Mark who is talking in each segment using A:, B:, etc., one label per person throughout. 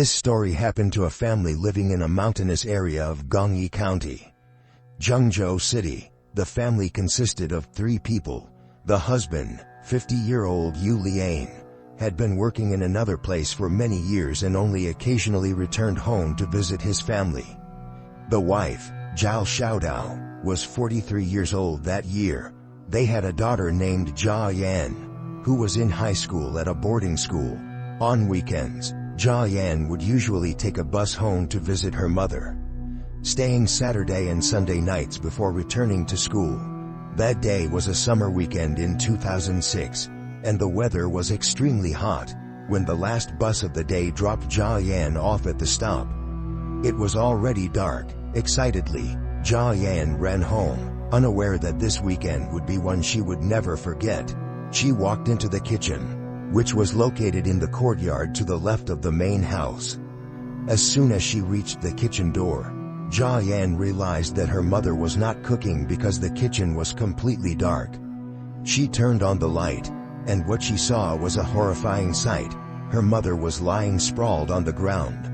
A: This story happened to a family living in a mountainous area of Gangyi County, Zhengzhou City. The family consisted of 3 people. The husband, 50-year-old Yu Liang, had been working in another place for many years and only occasionally returned home to visit his family. The wife, Zhao Xiaodao, was 43 years old that year. They had a daughter named Jia Yan, who was in high school at a boarding school. On weekends, Jia Yan would usually take a bus home to visit her mother, staying Saturday and Sunday nights before returning to school. That day was a summer weekend in 2006, and the weather was extremely hot. When the last bus of the day dropped Jia Yan off at the stop, it was already dark. Excitedly, Jia Yan ran home, unaware that this weekend would be one she would never forget. She walked into the kitchen, which was located in the courtyard to the left of the main house. As soon as she reached the kitchen door, Jia Yan realized that her mother was not cooking because the kitchen was completely dark. She turned on the light, and what she saw was a horrifying sight. Her mother was lying sprawled on the ground,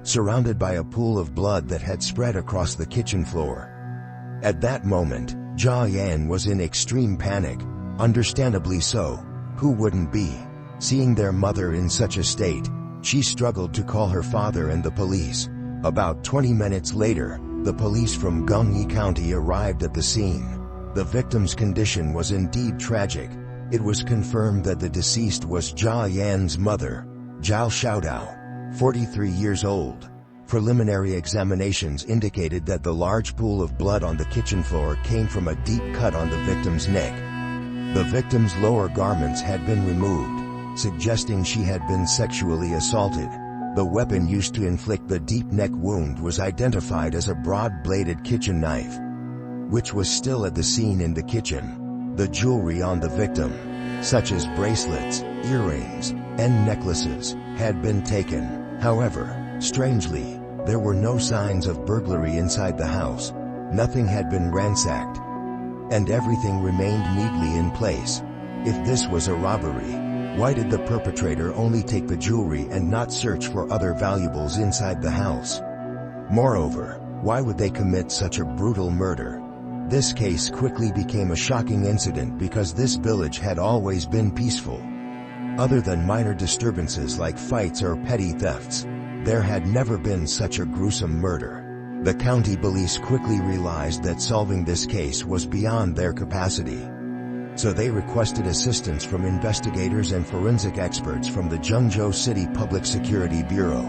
A: surrounded by a pool of blood that had spread across the kitchen floor. At that moment, Jia Yan was in extreme panic. Understandably so. Who wouldn't be? Seeing their mother in such a state, she struggled to call her father and the police. About 20 minutes later, the police from Gangyi County arrived at the scene. The victim's condition was indeed tragic. It was confirmed that the deceased was Jia Yan's mother, Zhao Xiaodao, 43 years old. Preliminary examinations indicated that the large pool of blood on the kitchen floor came from a deep cut on the victim's neck. The victim's lower garments had been removed, suggesting she had been sexually assaulted. The weapon used to inflict the deep neck wound was identified as a broad-bladed kitchen knife, which was still at the scene in the kitchen. The jewelry on the victim, such as bracelets, earrings, and necklaces, had been taken. However, strangely, there were no signs of burglary inside the house. Nothing had been ransacked, and everything remained neatly in place. If this was a robbery, why did the perpetrator only take the jewelry and not search for other valuables inside the house? Moreover, why would they commit such a brutal murder? This case quickly became a shocking incident because this village had always been peaceful. Other than minor disturbances like fights or petty thefts, there had never been such a gruesome murder. The county police quickly realized that solving this case was beyond their capacity, so they requested assistance from investigators and forensic experts from the Zhengzhou City Public Security Bureau.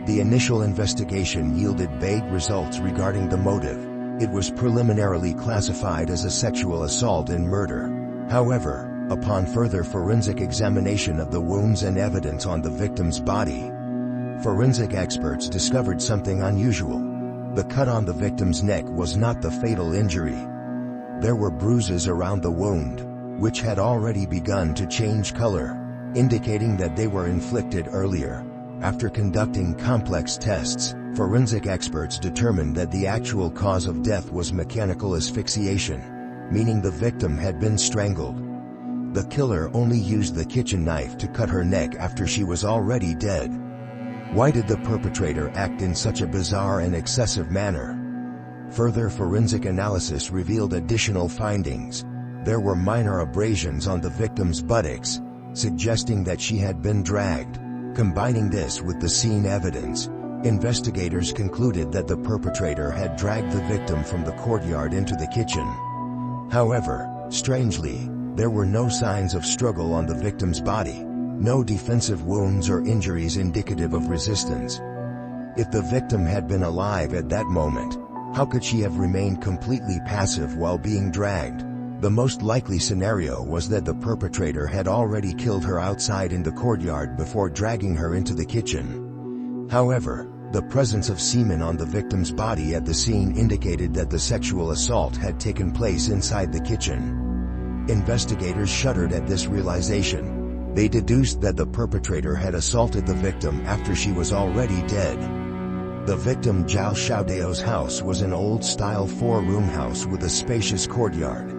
A: The initial investigation yielded vague results regarding the motive. It was preliminarily classified as a sexual assault and murder. However, upon further forensic examination of the wounds and evidence on the victim's body, forensic experts discovered something unusual. The cut on the victim's neck was not the fatal injury. There were bruises around the wound, which had already begun to change color, indicating that they were inflicted earlier. After conducting complex tests, forensic experts determined that the actual cause of death was mechanical asphyxiation, meaning the victim had been strangled. The killer only used the kitchen knife to cut her neck after she was already dead. Why did the perpetrator act in such a bizarre and excessive manner? Further forensic analysis revealed additional findings. There were minor abrasions on the victim's buttocks, suggesting that she had been dragged. Combining this with the scene evidence, investigators concluded that the perpetrator had dragged the victim from the courtyard into the kitchen. However, strangely, there were no signs of struggle on the victim's body, no defensive wounds or injuries indicative of resistance. If the victim had been alive at that moment, how could she have remained completely passive while being dragged? The most likely scenario was that the perpetrator had already killed her outside in the courtyard before dragging her into the kitchen. However, the presence of semen on the victim's body at the scene indicated that the sexual assault had taken place inside the kitchen. Investigators shuddered at this realization. They deduced that the perpetrator had assaulted the victim after she was already dead. The victim Zhao Xiaodao's house was an old-style 4-room house with a spacious courtyard.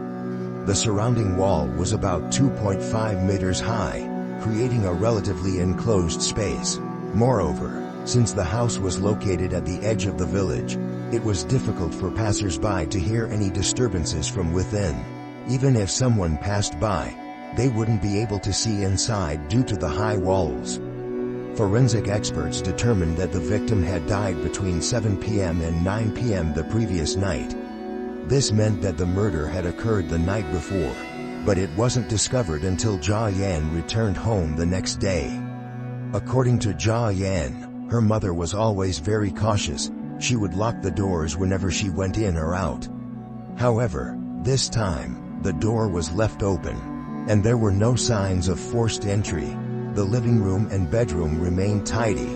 A: The surrounding wall was about 2.5 meters high, creating a relatively enclosed space. Moreover, since the house was located at the edge of the village, it was difficult for passers-by to hear any disturbances from within. Even if someone passed by, they wouldn't be able to see inside due to the high walls. Forensic experts determined that the victim had died between 7 p.m. and 9 p.m. the previous night. This meant that the murder had occurred the night before, but it wasn't discovered until Jia Yan returned home the next day. According to Jia Yan, her mother was always very cautious. She would lock the doors whenever she went in or out. However, this time, the door was left open, and there were no signs of forced entry. The living room and bedroom remained tidy.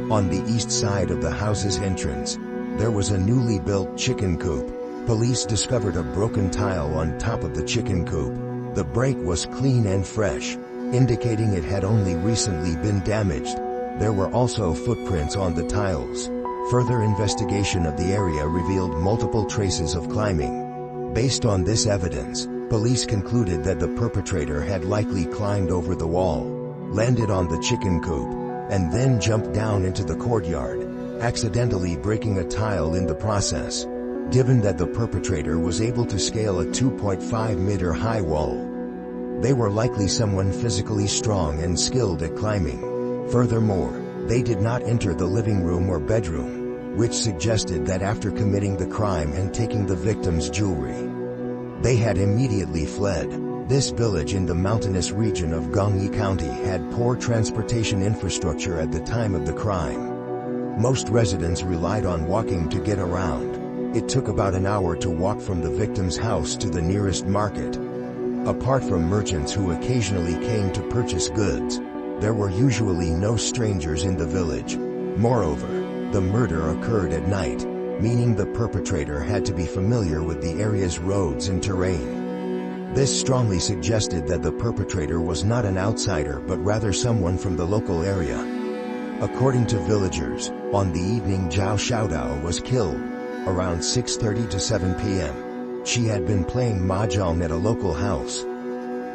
A: On the east side of the house's entrance, there was a newly built chicken coop. Police discovered a broken tile on top of the chicken coop. The break was clean and fresh, indicating it had only recently been damaged. There were also footprints on the tiles. Further investigation of the area revealed multiple traces of climbing. Based on this evidence, police concluded that the perpetrator had likely climbed over the wall, landed on the chicken coop, and then jumped down into the courtyard, accidentally breaking a tile in the process. Given that the perpetrator was able to scale a 2.5-meter high wall, they were likely someone physically strong and skilled at climbing. Furthermore, they did not enter the living room or bedroom, which suggested that after committing the crime and taking the victim's jewelry, they had immediately fled. This village in the mountainous region of Gangyi County had poor transportation infrastructure at the time of the crime. Most residents relied on walking to get around. It took about an hour to walk from the victim's house to the nearest market. Apart from merchants who occasionally came to purchase goods, there were usually no strangers in the village. Moreover, the murder occurred at night, meaning the perpetrator had to be familiar with the area's roads and terrain. This strongly suggested that the perpetrator was not an outsider but rather someone from the local area. According to villagers, on the evening Zhao Xiaodao was killed, around 6:30 to 7 p.m. She had been playing mahjong at a local house.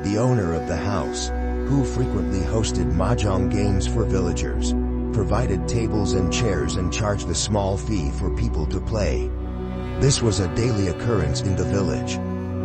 A: The owner of the house, who frequently hosted mahjong games for villagers, provided tables and chairs and charged a small fee for people to play. This was a daily occurrence in the village.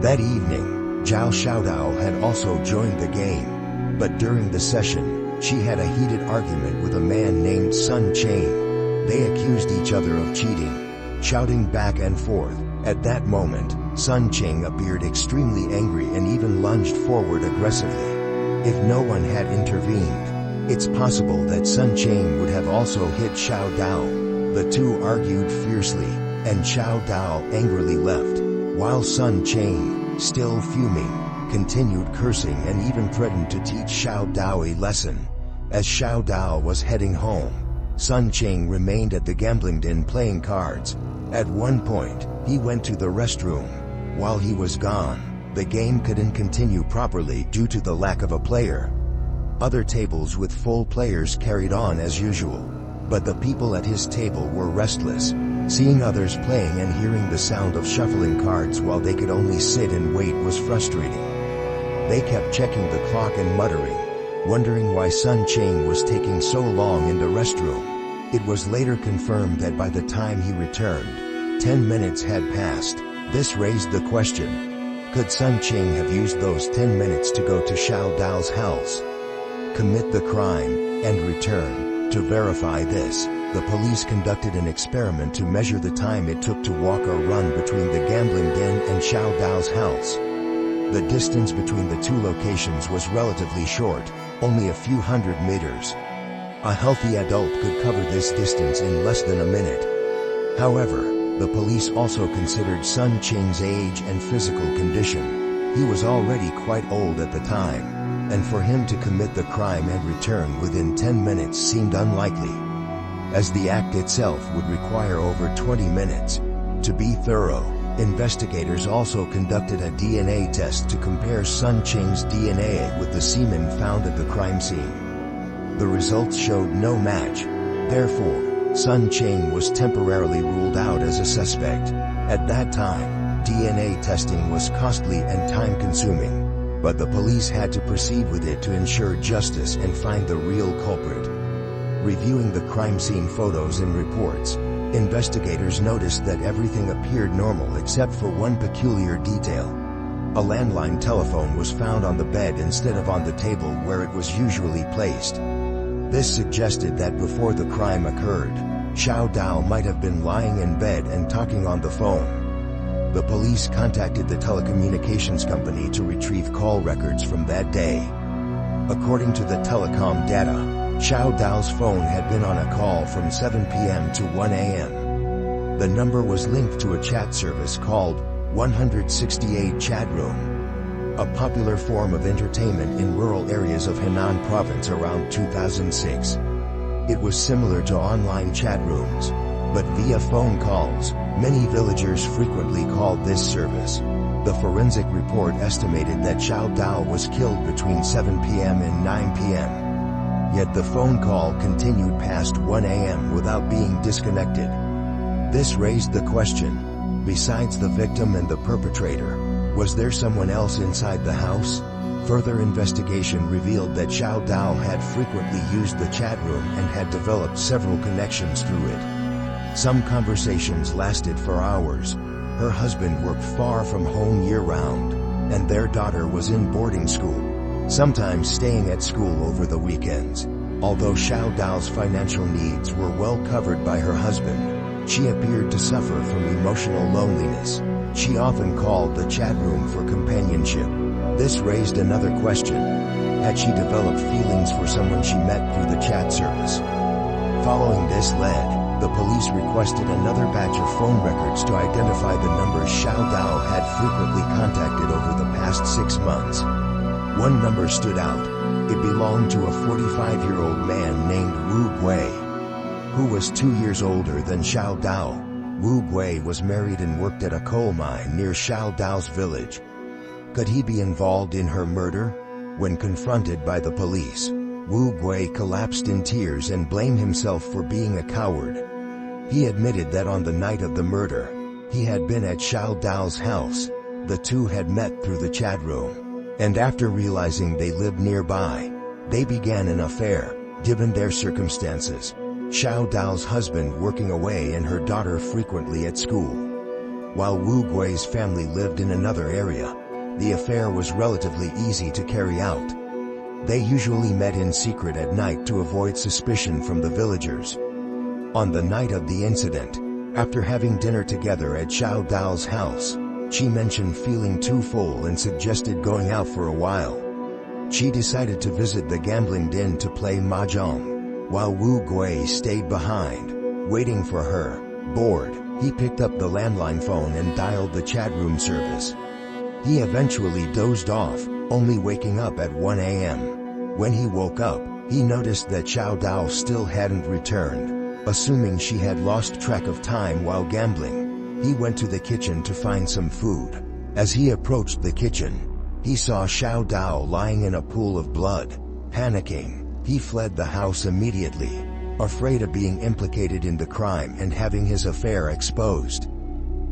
A: That evening, Zhao Xiaodao had also joined the game, but during the session, she had a heated argument with a man named Sun Chang. They accused each other of cheating, shouting back and forth. At that moment, Sun Chang appeared extremely angry and even lunged forward aggressively. If no one had intervened, it's possible that Sun Chang would have also hit Xiao Dao. The two argued fiercely, and Xiao Dao angrily left, while Sun Chang, still fuming, continued cursing and even threatened to teach Xiao Dao a lesson. As Xiao Dao was heading home, Sun Chang remained at the gambling den playing cards. At one point, he went to the restroom. While he was gone, the game couldn't continue properly due to the lack of a player. Other tables with full players carried on as usual, but the people at his table were restless. Seeing others playing and hearing the sound of shuffling cards while they could only sit and wait was frustrating. They kept checking the clock and muttering, wondering why Sun Chang was taking so long in the restroom. It was later confirmed that by the time he returned, 10 minutes had passed. This raised the question, could Sun Chang have used those 10 minutes to go to Xiao Dao's house, commit the crime, and return? To verify this, the police conducted an experiment to measure the time it took to walk or run between the gambling den and Xiao Dao's house. The distance between the two locations was relatively short, only a few hundred meters. A healthy adult could cover this distance in less than a minute. However, the police also considered Sun Chang's age and physical condition. He was already quite old at the time, and for him to commit the crime and return within 10 minutes seemed unlikely, as the act itself would require over 20 minutes. To be thorough, investigators also conducted a DNA test to compare Sun Chang's DNA with the semen found at the crime scene. The results showed no match. Therefore, Sun Chang was temporarily ruled out as a suspect. At that time, DNA testing was costly and time-consuming, but the police had to proceed with it to ensure justice and find the real culprit. Reviewing the crime scene photos and reports, investigators noticed that everything appeared normal except for one peculiar detail. A landline telephone was found on the bed instead of on the table where it was usually placed. This suggested that before the crime occurred, Xiao Dao might have been lying in bed and talking on the phone. The police contacted the telecommunications company to retrieve call records from that day. According to the telecom data, Xiao Dao's phone had been on a call from 7 p.m. to 1 a.m. The number was linked to a chat service called 168 Chat Room, a popular form of entertainment in rural areas of Henan province around 2006. It was similar to online chat rooms, but via phone calls. Many villagers frequently called this service. The forensic report estimated that Xiao Dao was killed between 7 p.m. and 9 p.m. Yet the phone call continued past 1 a.m. without being disconnected. This raised the question, besides the victim and the perpetrator, was there someone else inside the house? Further investigation revealed that Xiao Dao had frequently used the chat room and had developed several connections through it. Some conversations lasted for hours. Her husband worked far from home year-round, and their daughter was in boarding school, sometimes staying at school over the weekends. Although Xiao Dao's financial needs were well covered by her husband, she appeared to suffer from emotional loneliness. She often called the chat room for companionship. This raised another question. Had she developed feelings for someone she met through the chat service? Following this lead, the police requested another batch of phone records to identify the numbers Xiao Dao had frequently contacted over the past 6 months. One number stood out. It belonged to a 45-year-old man named Wu Gui, who was 2 years older than Xiao Dao. Wu Gui was married and worked at a coal mine near Xiao Dao's village. Could he be involved in her murder? When confronted by the police, Wu Gui collapsed in tears and blamed himself for being a coward. He admitted that on the night of the murder, he had been at Xiao Dao's house. The two had met through the chat room, and after realizing they lived nearby, they began an affair. Given their circumstances, Xiao Dao's husband working away and her daughter frequently at school, while Wu Gui's family lived in another area, the affair was relatively easy to carry out. They usually met in secret at night to avoid suspicion from the villagers. On the night of the incident, after having dinner together at Xiao Dao's house, she mentioned feeling too full and suggested going out for a while. She decided to visit the gambling den to play mahjong, while Wu Gui stayed behind, waiting for her. Bored, he picked up the landline phone and dialed the chat room service. He eventually dozed off, only waking up at 1 a.m. When he woke up, he noticed that Xiao Dao still hadn't returned. Assuming she had lost track of time while gambling, he went to the kitchen to find some food. As he approached the kitchen, he saw Xiao Dao lying in a pool of blood. Panicking, he fled the house immediately, afraid of being implicated in the crime and having his affair exposed.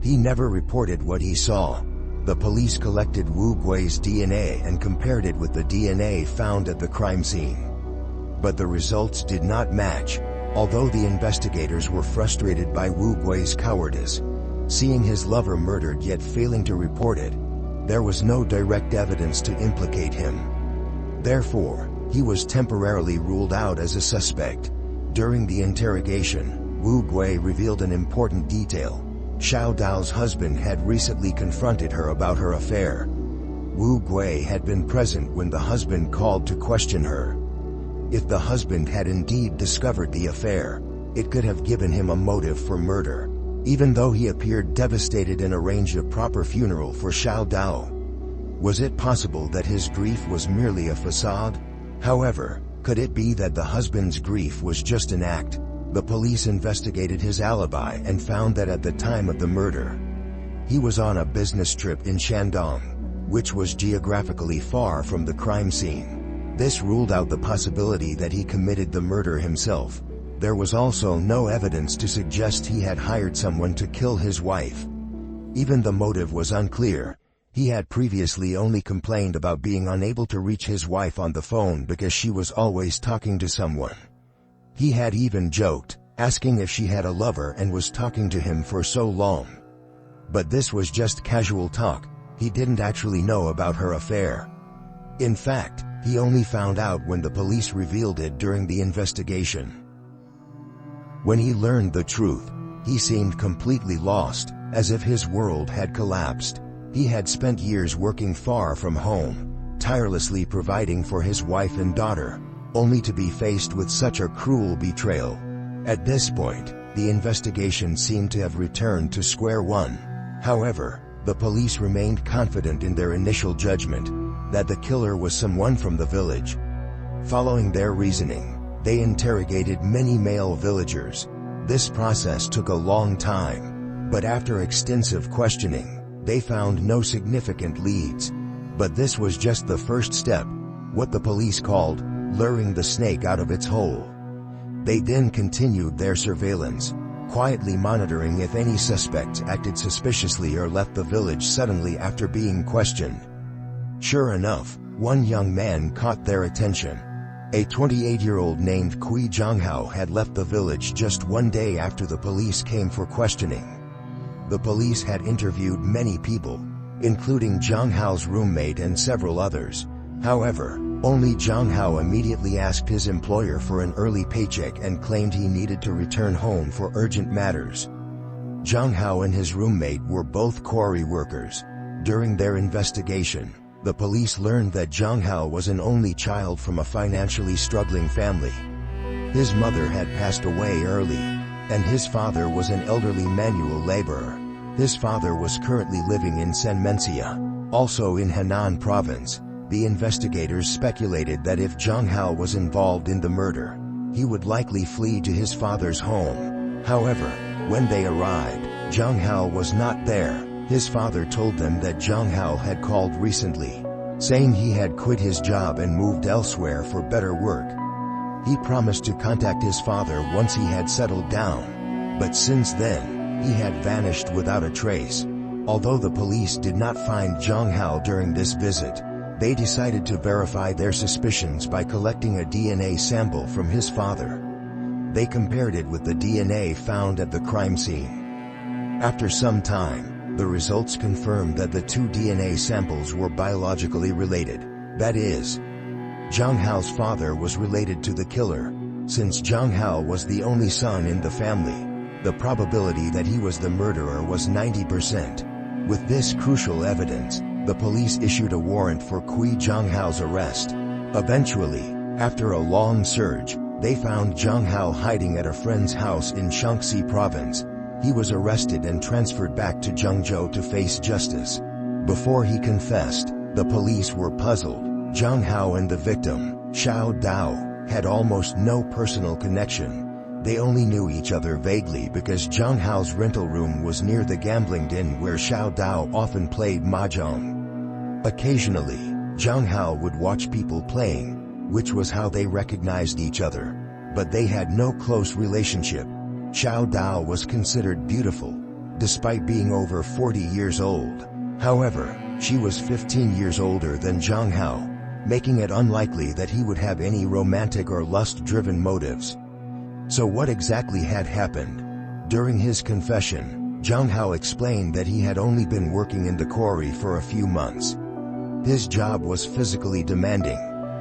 A: He never reported what he saw. The police collected Wu Gui's DNA and compared it with the DNA found at the crime scene. But the results did not match. Although the investigators were frustrated by Wu Gui's cowardice, seeing his lover murdered yet failing to report it, there was no direct evidence to implicate him. Therefore, he was temporarily ruled out as a suspect. During the interrogation, Wu Gui revealed an important detail. Xiao Dao's husband had recently confronted her about her affair. Wu Gui had been present when the husband called to question her. If the husband had indeed discovered the affair, it could have given him a motive for murder. Even though he appeared devastated and arranged a proper funeral for Xiao Dao, was it possible that his grief was merely a facade? However, could it be that the husband's grief was just an act? The police investigated his alibi and found that at the time of the murder, he was on a business trip in Shandong, which was geographically far from the crime scene. This ruled out the possibility that he committed the murder himself. There was also no evidence to suggest he had hired someone to kill his wife. Even the motive was unclear. He had previously only complained about being unable to reach his wife on the phone because she was always talking to someone. He had even joked, asking if she had a lover and was talking to him for so long. But this was just casual talk. He didn't actually know about her affair. In fact, he only found out when the police revealed it during the investigation. When he learned the truth, he seemed completely lost, as if his world had collapsed. He had spent years working far from home, tirelessly providing for his wife and daughter, only to be faced with such a cruel betrayal. At this point, the investigation seemed to have returned to square one. However, the police remained confident in their initial judgment that the killer was someone from the village. Following their reasoning, they interrogated many male villagers. This process took a long time, but after extensive questioning, they found no significant leads. But this was just the first step, what the police called luring the snake out of its hole. They then continued their surveillance, quietly monitoring if any suspects acted suspiciously or left the village suddenly after being questioned. Sure enough, one young man caught their attention. A 28-year-old named Kui Zhonghao had left the village just one day after the police came for questioning. The police had interviewed many people, including Zhonghao's roommate and several others. However, only Zhonghao immediately asked his employer for an early paycheck and claimed he needed to return home for urgent matters. Zhonghao and his roommate were both quarry workers. During their investigation, the police learned that Zhonghao was an only child from a financially struggling family. His mother had passed away early, and his father was an elderly manual laborer. His father was currently living in Senmenxia, also in Henan province. The investigators speculated that if Zhonghao was involved in the murder, he would likely flee to his father's home. However, when they arrived, Zhonghao was not there. His father told them that Zhonghao had called recently, saying he had quit his job and moved elsewhere for better work. He promised to contact his father once he had settled down, but since then, he had vanished without a trace. Although the police did not find Zhonghao during this visit, they decided to verify their suspicions by collecting a DNA sample from his father. They compared it with the DNA found at the crime scene. After some time, the results confirmed that the two DNA samples were biologically related. That is, Zhonghao's father was related to the killer. Since Zhonghao was the only son in the family, the probability that he was the murderer was 90%. With this crucial evidence, the police issued a warrant for Kui Zhonghao's arrest. Eventually, after a long search, they found Zhonghao hiding at a friend's house in Shaanxi province. He was arrested and transferred back to Zhengzhou to face justice. Before he confessed, the police were puzzled. Zhonghao and the victim, Xiao Dao, had almost no personal connection. They only knew each other vaguely because Zhonghao's rental room was near the gambling den where Xiao Dao often played mahjong. Occasionally, Zhonghao would watch people playing, which was how they recognized each other. But they had no close relationship. Xiao Dao was considered beautiful, despite being over 40 years old. However, she was 15 years older than Zhonghao, making it unlikely that he would have any romantic or lust-driven motives. So what exactly had happened? During his confession, Zhonghao explained that he had only been working in the quarry for a few months. His job was physically demanding,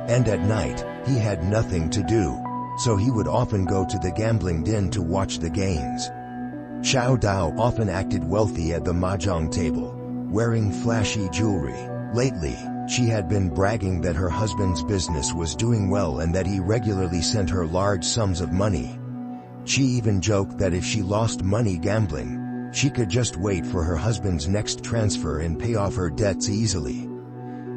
A: and at night, he had nothing to do, so he would often go to the gambling den to watch the games. Xiao Dao often acted wealthy at the mahjong table, wearing flashy jewelry. Lately, she had been bragging that her husband's business was doing well and that he regularly sent her large sums of money. She even joked that if she lost money gambling, she could just wait for her husband's next transfer and pay off her debts easily.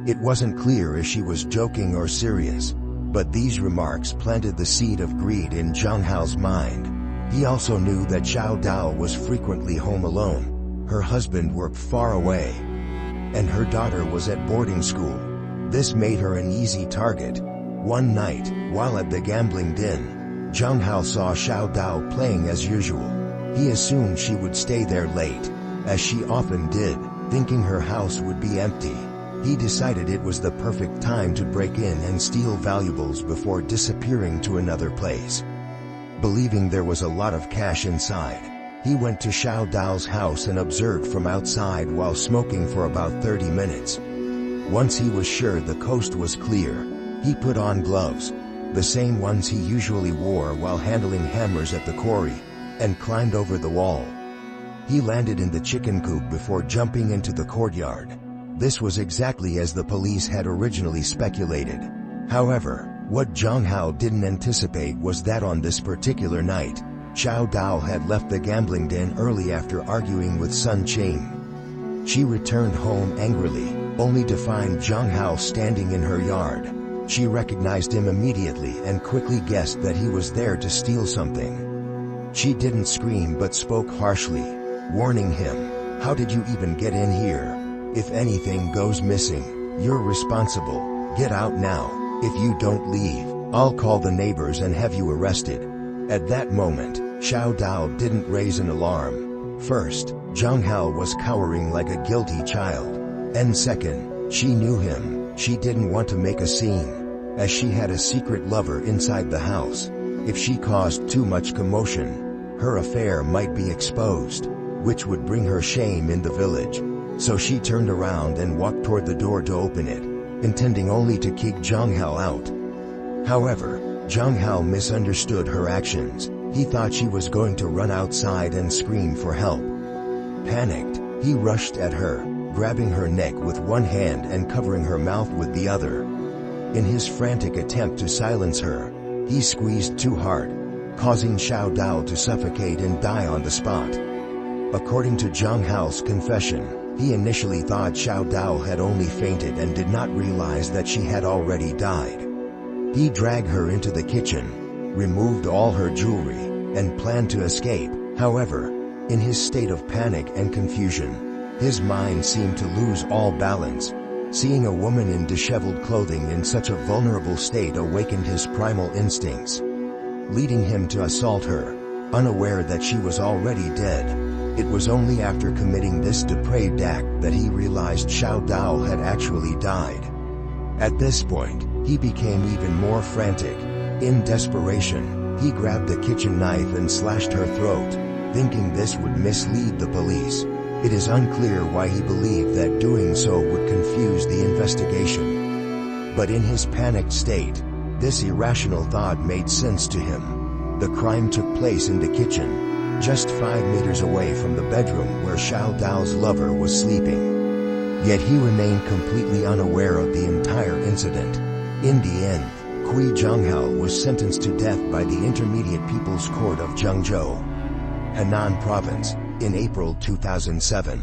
A: It wasn't clear if she was joking or serious, but these remarks planted the seed of greed in Zhonghao's mind. He also knew that Xiao Dao was frequently home alone. Her husband worked far away, and her daughter was at boarding school. This made her an easy target. One night, while at the gambling den, Zhonghao saw Xiao Dao playing as usual. He assumed she would stay there late, as she often did, thinking her house would be empty. He decided it was the perfect time to break in and steal valuables before disappearing to another place. Believing there was a lot of cash inside, he went to Xiao Dao's house and observed from outside while smoking for about 30 minutes. Once he was sure the coast was clear, he put on gloves, the same ones he usually wore while handling hammers at the quarry, and climbed over the wall. He landed in the chicken coop before jumping into the courtyard. This was exactly as the police had originally speculated. However, what Zhang Hao didn't anticipate was that on this particular night, Xiao Dao had left the gambling den early after arguing with Sun Qing. She returned home angrily, only to find Zhang Hao standing in her yard. She recognized him immediately and quickly guessed that he was there to steal something. She didn't scream but spoke harshly, warning him, "How did you even get in here? If anything goes missing, you're responsible. Get out now. If you don't leave, I'll call the neighbors and have you arrested." At that moment, Xiao Dao didn't raise an alarm. First, Zhang Hao was cowering like a guilty child. And second, she knew him. She didn't want to make a scene, as she had a secret lover inside the house. If she caused too much commotion, her affair might be exposed, which would bring her shame in the village. So she turned around and walked toward the door to open it, intending only to kick Zhang Hao out. However, Zhang Hao misunderstood her actions. He thought she was going to run outside and scream for help. Panicked, he rushed at her, grabbing her neck with one hand and covering her mouth with the other. In his frantic attempt to silence her, he squeezed too hard, causing Xiao Dao to suffocate and die on the spot. According to Zhang Hao's confession, he initially thought Xiao Dao had only fainted and did not realize that she had already died. He dragged her into the kitchen, removed all her jewelry, and planned to escape. However, in his state of panic and confusion, his mind seemed to lose all balance. Seeing a woman in disheveled clothing in such a vulnerable state awakened his primal instincts, leading him to assault her, unaware that she was already dead. It was only after committing this depraved act that he realized Xiao Dao had actually died. At this point, he became even more frantic. In desperation, he grabbed the kitchen knife and slashed her throat, thinking this would mislead the police. It is unclear why he believed that doing so would confuse the investigation. But in his panicked state, this irrational thought made sense to him. The crime took place in the kitchen, just 5 meters away from the bedroom where Xiao Dao's lover was sleeping. Yet he remained completely unaware of the entire incident. In the end, Kui Zhanghao was sentenced to death by the Intermediate People's Court of Zhengzhou, Henan Province, in April 2007.